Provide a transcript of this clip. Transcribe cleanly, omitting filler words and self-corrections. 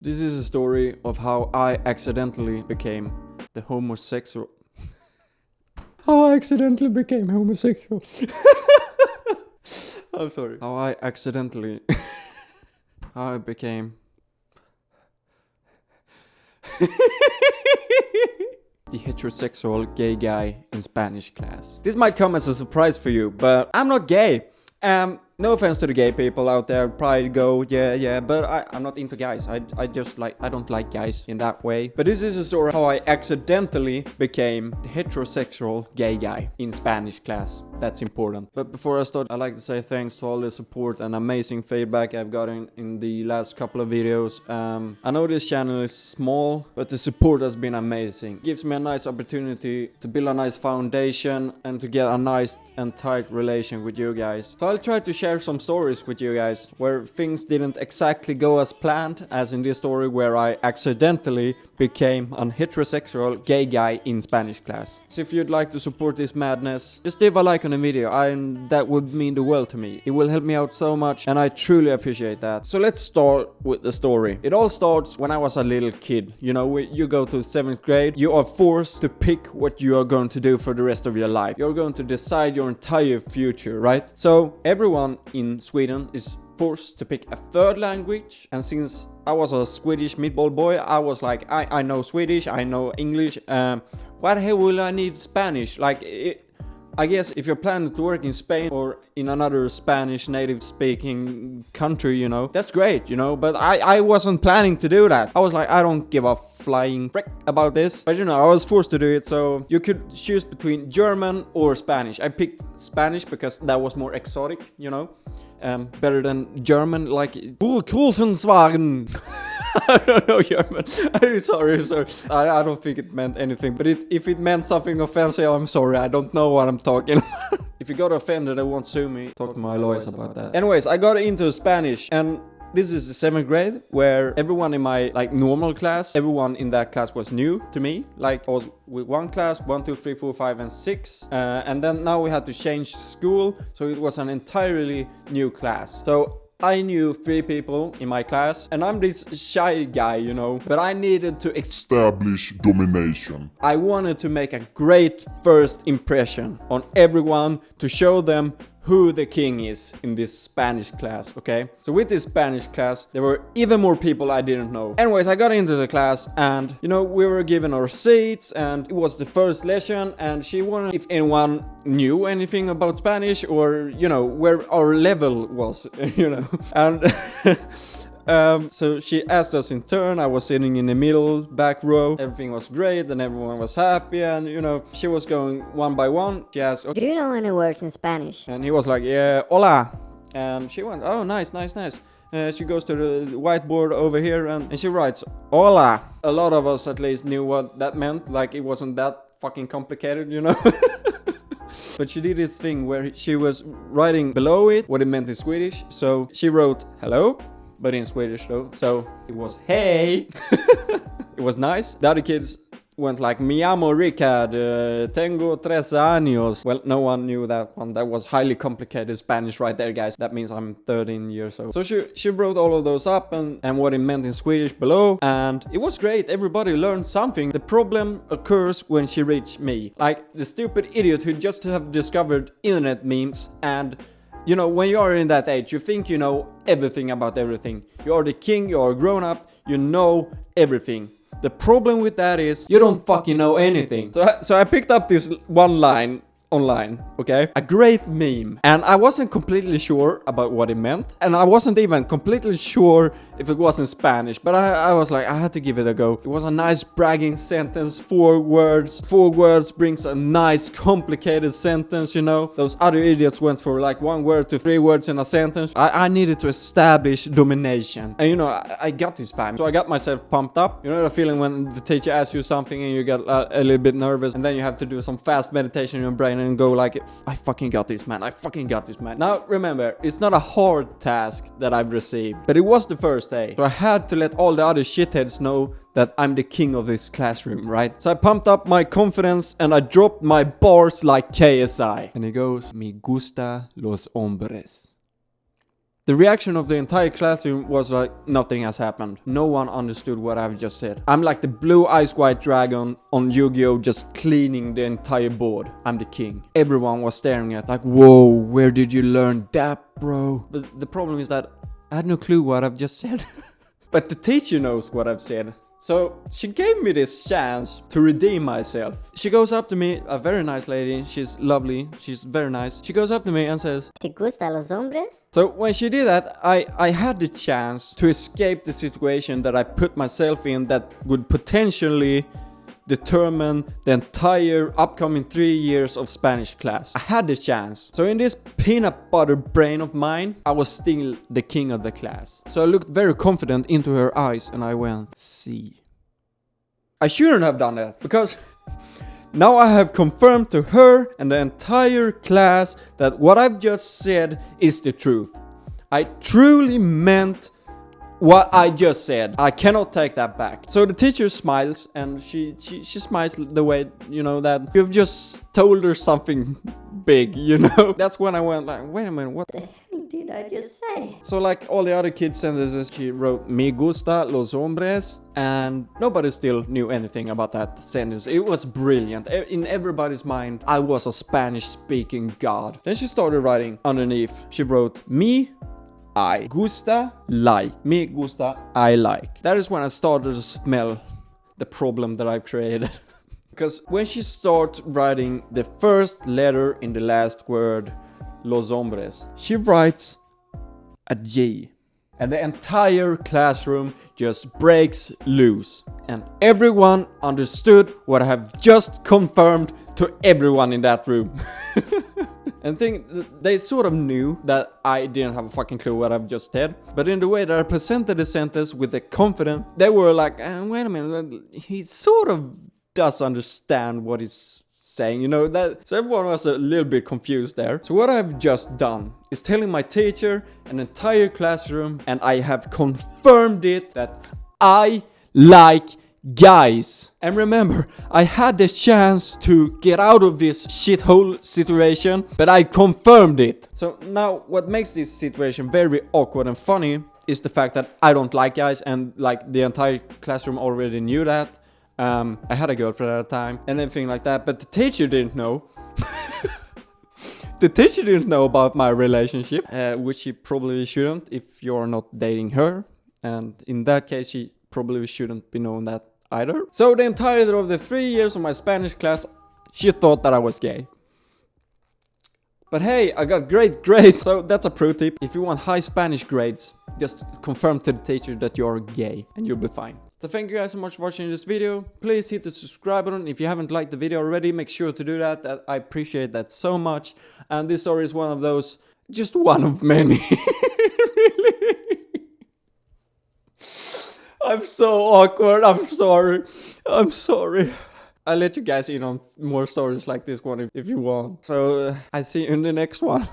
This is a story of how I accidentally became the homosexual. How I accidentally became homosexual. I'm sorry. How I accidentally... how I became... the heterosexual gay guy in Spanish class. This might come as a surprise for you, but I'm not gay. No offense to the gay people out there, probably go, yeah, but I'm not into guys. I don't like guys in that way. But this is a story how I accidentally became the heterosexual gay guy in Spanish class. That's important. But before I start, I'd like to say thanks to all the support and amazing feedback I've gotten in the last couple of videos. I know this channel is small, but the support has been amazing. It gives me a nice opportunity to build a nice foundation and to get a nice and tight relation with you guys. So I'll try to share some stories with you guys where things didn't exactly go as planned, as in this story where I accidentally became a heterosexual gay guy in Spanish class. So if you'd like to support this madness, just leave a like on the video, that would mean the world to me. It will help me out so much and I truly appreciate that. So let's start with the story. It all starts when I was a little kid. You know, when you go to 7th grade, you are forced to pick what you are going to do for the rest of your life. You're going to decide your entire future, right? So everyone in Sweden is forced to pick a third language, and since I was a Swedish meatball boy, I was like, I know Swedish, I know English, why the hell will I need Spanish? I guess if you're planning to work in Spain or in another Spanish native speaking country, you know, that's great, you know, but I wasn't planning to do that. I was like, I don't give a flying frick about this, but you know, I was forced to do it. So you could choose between German or Spanish. I picked Spanish because that was more exotic, you know, better than German, like Großenswagen. I don't know German. I'm sorry. I don't think it meant anything. But if it meant something offensive, I'm sorry. I don't know what I'm talking about. If you got offended, I won't sue me. Talk to my lawyers about that. Anyways, I got into Spanish, and this is the 7th grade, where everyone in my normal class, everyone in that class was new to me. Like I was with one class, 1, 2, 3, 4, 5, and 6, and then now we had to change school, so it was an entirely new class. So I knew 3 people in my class, and I'm this shy guy, you know, but I needed to establish domination. I wanted to make a great first impression on everyone to show them who the king is in this Spanish class, okay? So with this Spanish class, there were even more people I didn't know. Anyways, I got into the class and, you know, we were given our seats and it was the first lesson and she wanted if anyone knew anything about Spanish or, you know, where our level was, you know. And so she asked us in turn. I was sitting in the middle, back row. Everything was great and everyone was happy and, you know, she was going one by one. She asked, okay, do you know any words in Spanish? and he was like, yeah, hola. And she went, oh, nice. She goes to the whiteboard over here and she writes, hola. A lot of us at least knew what that meant. Like, it wasn't that fucking complicated, you know. But she did this thing where she was writing below it what it meant in Swedish. So she wrote, hello. But in Swedish though, so it was hey. It was nice. The other kids went like mi amo Richard, tengo 13 años. Well, no one knew that one. That was highly complicated Spanish right there, guys. That means I'm 13 years old. So she wrote all of those up and what it meant in Swedish below, and it was great. Everybody learned something. The problem occurs when she reached me, like the stupid idiot who just have discovered internet memes. And you know, when you are in that age, you think you know everything about everything. You are the king, you are grown up, you know everything. The problem with that is you don't fucking know anything. So I picked up this one line online, okay? A great meme. And I wasn't completely sure about what it meant. And I wasn't even completely sure if it was in Spanish. But I was like, I had to give it a go. It was a nice bragging sentence, 4 words. 4 words brings a nice complicated sentence, you know? Those other idiots went for like 1 word to 3 words in a sentence. I needed to establish domination. And you know, I got this time. So I got myself pumped up. You know the feeling when the teacher asks you something and you get a little bit nervous. And then you have to do some fast meditation in your brain and go like, I fucking got this, man. I fucking got this, man. Now, remember, it's not a hard task that I've received, but it was the first day. So I had to let all the other shitheads know that I'm the king of this classroom, right? So I pumped up my confidence and I dropped my bars like KSI. And it goes, me gusta los hombres. The reaction of the entire classroom was like nothing has happened. No one understood what I've just said. I'm like the blue ice white dragon on Yu-Gi-Oh, just cleaning the entire board. I'm the king. Everyone was staring at like, whoa, where did you learn that, bro? But the problem is that I had no clue what I've just said. But the teacher knows what I've said. So she gave me this chance to redeem myself. She goes up to me, a very nice lady. She's lovely. She's very nice. She goes up to me and says, ¿Te gusta los hombres? so when she did that, I had the chance to escape the situation that I put myself in that would potentially determine the entire upcoming 3 years of Spanish class. I had the chance. So in this peanut butter brain of mine, I was still the king of the class. So I looked very confident into her eyes and I went, see. I shouldn't have done that because now I have confirmed to her and the entire class that what I've just said is the truth. I truly meant what I just said. I cannot take that back. So the teacher smiles and she smiles the way, you know, that you've just told her something big, you know. That's when I went like, wait a minute, what the hell did I just say? So like all the other kids' sentences, she wrote me gusta los hombres, and nobody still knew anything about that sentence. It was brilliant. In everybody's mind, I was a Spanish speaking god. Then she started writing underneath. She wrote me I gusta like. Me gusta I like. That is when I started to smell the problem that I've created. Because when she starts writing the first letter in the last word, los hombres, she writes a G. And the entire classroom just breaks loose. And everyone understood what I have just confirmed to everyone in that room. And they sort of knew that I didn't have a fucking clue what I've just said. But in the way that I presented the sentence with the confidence, they were like, wait a minute, he sort of does understand what he's saying, you know, that. So everyone was a little bit confused there. So what I've just done is telling my teacher, an entire classroom, and I have confirmed it that I like guys. And remember, I had the chance to get out of this shithole situation, but I confirmed it. So now what makes this situation very awkward and funny is the fact that I don't like guys, and like the entire classroom already knew that. I had a girlfriend at the time and everything like that, but the teacher didn't know. The teacher didn't know about my relationship, which she probably shouldn't if you're not dating her. And in that case, she probably shouldn't be known that either. So the entirety of the 3 years of my Spanish class, she thought that I was gay. But hey, I got great grades, so that's a pro tip. If you want high Spanish grades, just confirm to the teacher that you're gay and you'll be fine. So thank you guys so much for watching this video. Please hit the subscribe button. If you haven't liked the video already, make sure to do that. I appreciate that so much. And this story is one of those, just one of many. Really? I'm so awkward. I'm sorry. I'm sorry. I'll let you guys in on more stories like this one if you want. So I see you in the next one.